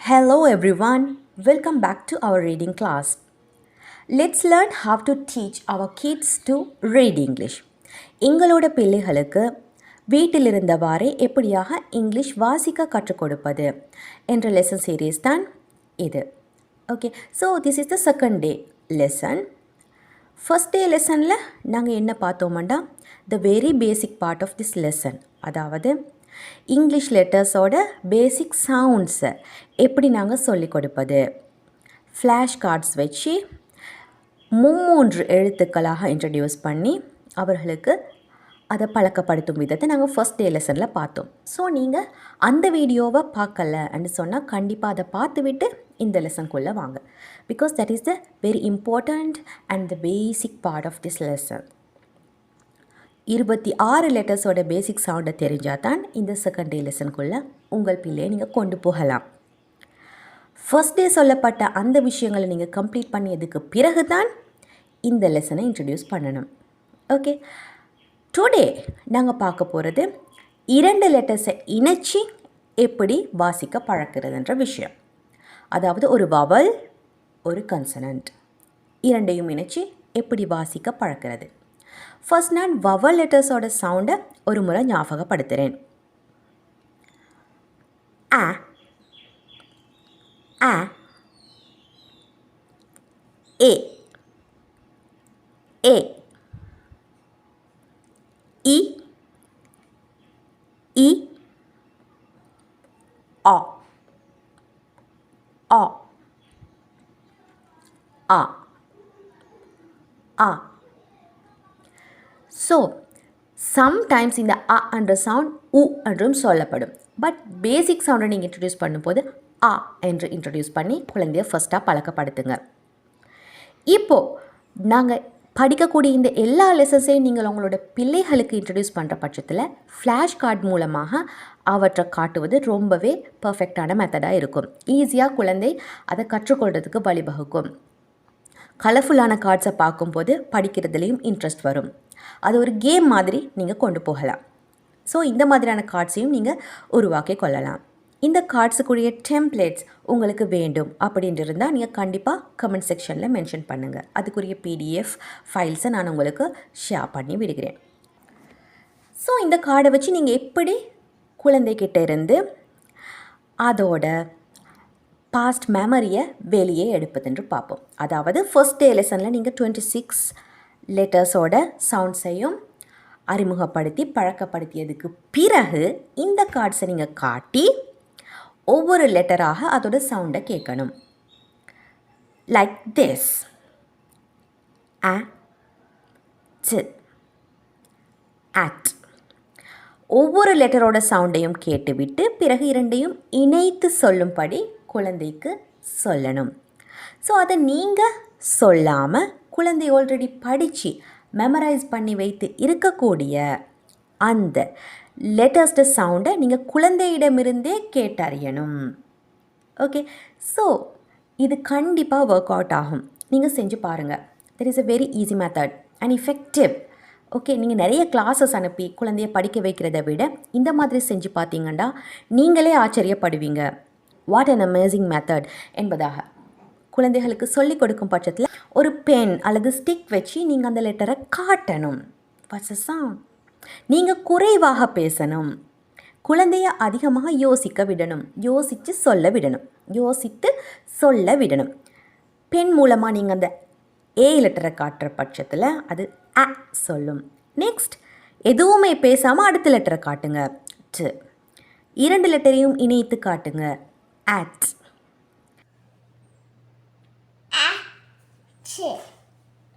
Hello everyone, welcome back to our reading class. Let's learn how to teach our kids to read English. எங்களோட பிள்ளைகளுக்கு வீட்டிலிருந்தவாறே எப்படியாக English வாசிக்க கற்றுக் கொடுப்பது என்ற லெசன் சீரீஸ் தான் இது. Okay, so this is the second day lesson. First day லெசனில் நாங்கள் என்ன பார்த்தோம்னா the very basic part of this lesson, அதாவது இங்கிலீஷ் லெட்டர்ஸோட பேசிக் சவுண்ட்ஸை எப்படி நாங்கள் சொல்லிக் கொடுப்பது, ஃப்ளாஷ் கார்ட்ஸ் வச்சு மும்மூன்று எழுத்துக்களாக இன்ட்ரடியூஸ் பண்ணி அவர்களுக்கு அதை பழக்கப்படுத்தும் விதத்தை நாங்கள் ஃபஸ்ட் டே லெசனில் பார்த்தோம். ஸோ நீங்கள் அந்த வீடியோவை பார்க்கலன்னு சொன்னால் கண்டிப்பாக அதை பார்த்துவிட்டு இந்த லெசனுக்குள்ளே வாங்க, because that is the very important and the basic part of this lesson. 26 லெட்டர்ஸோட பேசிக் சவுண்டை தெரிஞ்சால் தான் இந்த செகண்ட் டே லெசனுக்குள்ளே உங்கள் பிள்ளையை நீங்கள் கொண்டு போகலாம். ஃபர்ஸ்ட் டே சொல்லப்பட்ட அந்த விஷயங்களை நீங்கள் கம்ப்ளீட் பண்ணியதுக்கு பிறகு தான் இந்த லெசனை இன்ட்ரடியூஸ் பண்ணணும். ஓகே, டுடே நாங்கள் பார்க்க போகிறது 2 லெட்டர்ஸை இணைச்சி எப்படி வாசிக்க பழக்கிறதுன்ற விஷயம். அதாவது ஒரு வவல், ஒரு கன்சனன்ட், இரண்டையும் இணைச்சி எப்படி வாசிக்க பழக்கிறது. ஃபர்ஸ்ட் நான் வவல் லெட்டர்ஸோட சவுண்டை ஒரு முறை ஞாபகப்படுத்துகிறேன். ஆ, ஆ, ஏ, ஏ, இ, இ, ஆ, ஆ, ஆ, ஆ. ஸோ சம்டைம்ஸ் இந்த அ என்ற சவுண்ட் உ என்றும் சொல்லப்படும். பட் பேசிக் சவுண்டை நீங்கள் இன்ட்ரடியூஸ் பண்ணும்போது ஆ என்று இன்ட்ரடியூஸ் பண்ணி குழந்தைய ஃபஸ்ட்டாக பழக்கப்படுத்துங்க. இப்போது நாங்கள் படிக்கக்கூடிய இந்த எல்லா லெசன்ஸையும் நீங்கள் உங்களோட பிள்ளைகளுக்கு இன்ட்ரடியூஸ் பண்ணுற பட்சத்தில் ஃப்ளாஷ் கார்டு மூலமாக அவற்றை காட்டுவது ரொம்பவே பர்ஃபெக்டான மெத்தடாக இருக்கும். ஈஸியாக குழந்தை அதை கற்றுக்கொள்கிறதுக்கு வழிவகுக்கும். கலர்ஃபுல்லான கார்ட்ஸை பார்க்கும்போது படிக்கிறதுலேயும் இன்ட்ரெஸ்ட் வரும். அது ஒரு கேம் மாதிரி நீங்கள் கொண்டு போகலாம். ஸோ இந்த மாதிரியான கார்ட்ஸையும் நீங்கள் உருவாக்கி கொள்ளலாம். இந்த கார்ட்ஸுக்குரிய டெம்ப்ளேட்ஸ் உங்களுக்கு வேண்டும் அப்படின்ட்டு இருந்தால் நீங்கள் கண்டிப்பாக கமெண்ட் செக்ஷனில் மென்ஷன் பண்ணுங்கள். அதுக்குரிய PDF ஃபைல்ஸை நான் உங்களுக்கு ஷேர் பண்ணி விடுகிறேன். ஸோ இந்த கார்டை வச்சு நீங்கள் எப்படி குழந்தைகிட்ட இருந்து அதோட பாஸ்ட் மெமரியை வெளியே எடுப்பதுன்று பார்ப்போம். அதாவது ஃபர்ஸ்ட் டே லெசனில் நீங்கள் 26 லெட்டர்ஸோட சவுண்ட்ஸையும் அறிமுகப்படுத்தி பழக்கப்படுத்தியதுக்கு பிறகு இந்த கார்ட்ஸை நீங்கள் காட்டி ஒவ்வொரு லெட்டராக அதோட சவுண்டை கேட்கணும். Like this, a, t, at. ஒவ்வொரு லெட்டரோட சவுண்டையும் கேட்டுவிட்டு பிறகு இரண்டையும் இணைத்து சொல்லும்படி குழந்தைக்கு சொல்லணும். ஸோ அதை நீங்கள் சொல்லாமல் குழந்தை ஆல்ரெடி படித்து மெமரைஸ் பண்ணி வைத்து இருக்கக்கூடிய அந்த லெட்டர்ஸ்ட சவுண்டை நீங்கள் குழந்தையிடமிருந்தே கேட்டறியணும். ஓகே, ஸோ இது கண்டிப்பாக ஒர்க் அவுட் ஆகும். நீங்கள் செஞ்சு பாருங்கள். There is a very easy method and effective. Okay, நீங்கள் நிறைய கிளாஸஸ் அனுப்பி குழந்தைய படிக்க வைக்கிறத விட இந்த மாதிரி செஞ்சு பார்த்தீங்கன்னா நீங்களே ஆச்சரியப்படுவீங்க. வாட் அன் அமேசிங் மெத்தட் என்பதாக. குழந்தைகளுக்கு சொல்லிக் கொடுக்கும் பட்சத்தில் ஒரு பென் அல்லது ஸ்டிக் வச்சு நீங்கள் அந்த லெட்டரை காட்டணும். What's a sound. நீங்கள் குறைவாக பேசணும். குழந்தைய அதிகமாக யோசிக்க விடணும். யோசித்து சொல்ல விடணும். பென் மூலமாக நீங்கள் அந்த ஏ லெட்டரை காட்டுற பட்சத்தில் அது அ சொல்லும். நெக்ஸ்ட் எதுவுமே பேசாமல் அடுத்த லெட்டரை காட்டுங்க. ட். 2 லெட்டரையும் இணைத்து காட்டுங்க. At.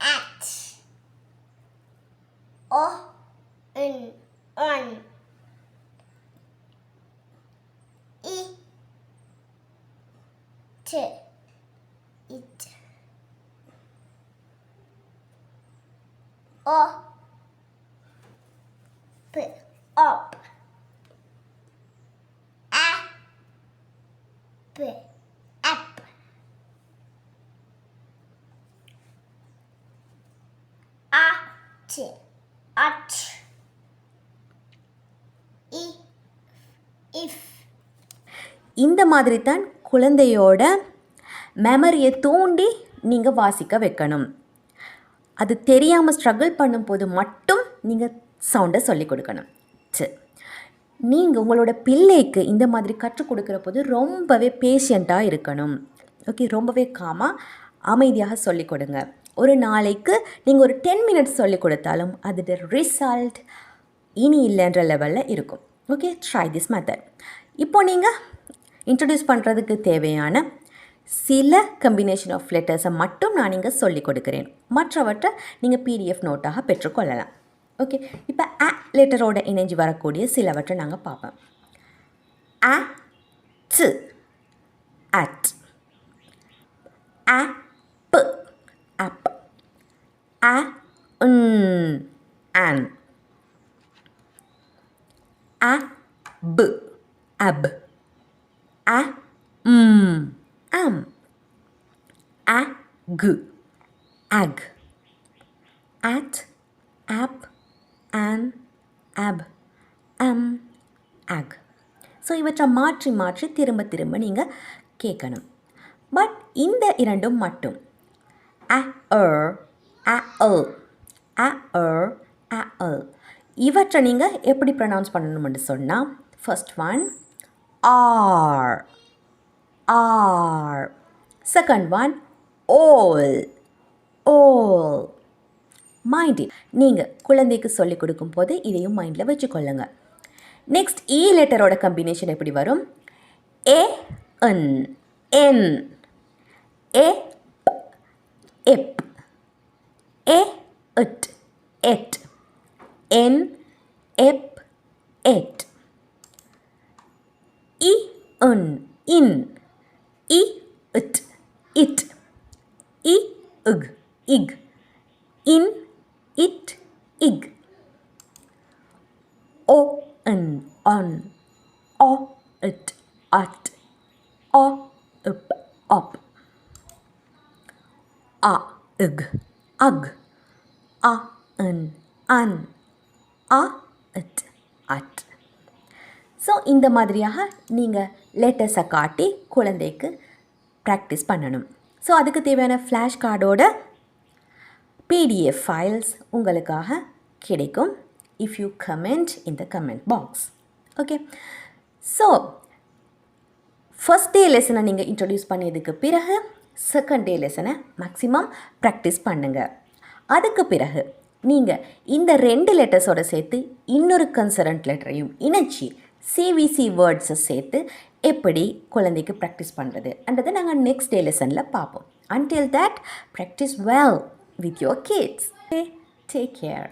At. O, N, on. I, T, it. O, P, up. A, P, up. At, at. I, if. இந்த மாதிரி தான் குழந்தையோட மெமரியை தூண்டி நீங்கள் வாசிக்க வைக்கணும். அது தெரியாமல் ஸ்ட்ரகிள் பண்ணும்போது மட்டும் நீங்கள் சவுண்டை சொல்லிக் கொடுக்கணும். சரி, நீங்கள் உங்களோட பிள்ளைக்கு இந்த மாதிரி கற்றுக் கொடுக்குற போது ரொம்பவே பேஷண்ட்டாக இருக்கணும். ஓகே, ரொம்பவே காமாக அமைதியாக சொல்லிக் கொடுங்க. ஒரு நாளைக்கு நீங்கள் ஒரு 10 மினிட்ஸ் சொல்லிக் கொடுத்தாலும் அதோட ரிசல்ட் இனி இல்லைன்ற லெவலில் இருக்கும். Okay, try this method. இப்போது நீங்கள் இன்ட்ரடியூஸ் பண்ணுறதுக்கு தேவையான சில கம்பினேஷன் ஆஃப் லெட்டர்ஸை மட்டும் நான் இங்கே சொல்லிக் கொடுக்குறேன். மற்றவற்றை நீங்கள் பிடிஎஃப் நோட்டாக பெற்றுக்கொள்ளலாம். ஓகே, இப்போ அ லெட்டரோட இணைஞ்சு வரக்கூடிய சிலவற்றை நாங்கள் பார்ப்போம். அ ச் அட், அ ப் அப், அ அன், அ ப அப், அ அம், அ கு அக், at app an ab ag. So இவற்றை மாற்றி மாற்றி திரும்ப திரும்ப நீங்கள் கேட்கணும். பட் இந்த இரண்டும் மட்டும் அ இவற்றை நீங்கள் எப்படி ப்ரொனவுன்ஸ் பண்ணணும்னு சொன்னால், first one R R, second one ஓல் ஓல். மைண்ட் நீங்கள் குழந்தைக்கு சொல்லிக் கொடுக்கும் போது இதையும் மைண்டில் வச்சுக்கொள்ளுங்க. நெக்ஸ்ட் இ லெட்டரோட கம்பினேஷன் எப்படி வரும்? ஏ என் என், ஏ எப், ஏ இட் எட், என் எப் எட், இ என் இன், இ இட் இட், இ இக் இக், இன் it ig, o n on, o it at, o up up, a ig ug, a n an, a it at. So இந்த மாதிரியாக நீங்கள் லெட்டர்ஸை காட்டி குழந்தைக்கு ப்ராக்டிஸ் பண்ணணும். ஸோ அதுக்கு தேவையான ஃப்ளாஷ் கார்டோட PDF files உங்களுக்காக கிடைக்கும் if you comment in the comment box. Okay, so first day லெசனை நீங்கள் இன்ட்ரடியூஸ் பண்ணியதுக்கு பிறகு செகண்ட் டே லெசனை மேக்ஸிமம் ப்ராக்டிஸ் பண்ணுங்கள். அதுக்கு பிறகு நீங்கள் இந்த 2 லெட்டர்ஸோடு சேர்த்து இன்னொரு கன்சரண்ட் லெட்டரையும் இணைச்சி சிவிசி வேர்ட்ஸை சேர்த்து எப்படி குழந்தைக்கு ப்ராக்டிஸ் பண்ணுறது அன்றதை நாங்கள் நெக்ஸ்ட் டே லெசனில் பார்ப்போம். Until that, practice well with your kids. Okay? Take care.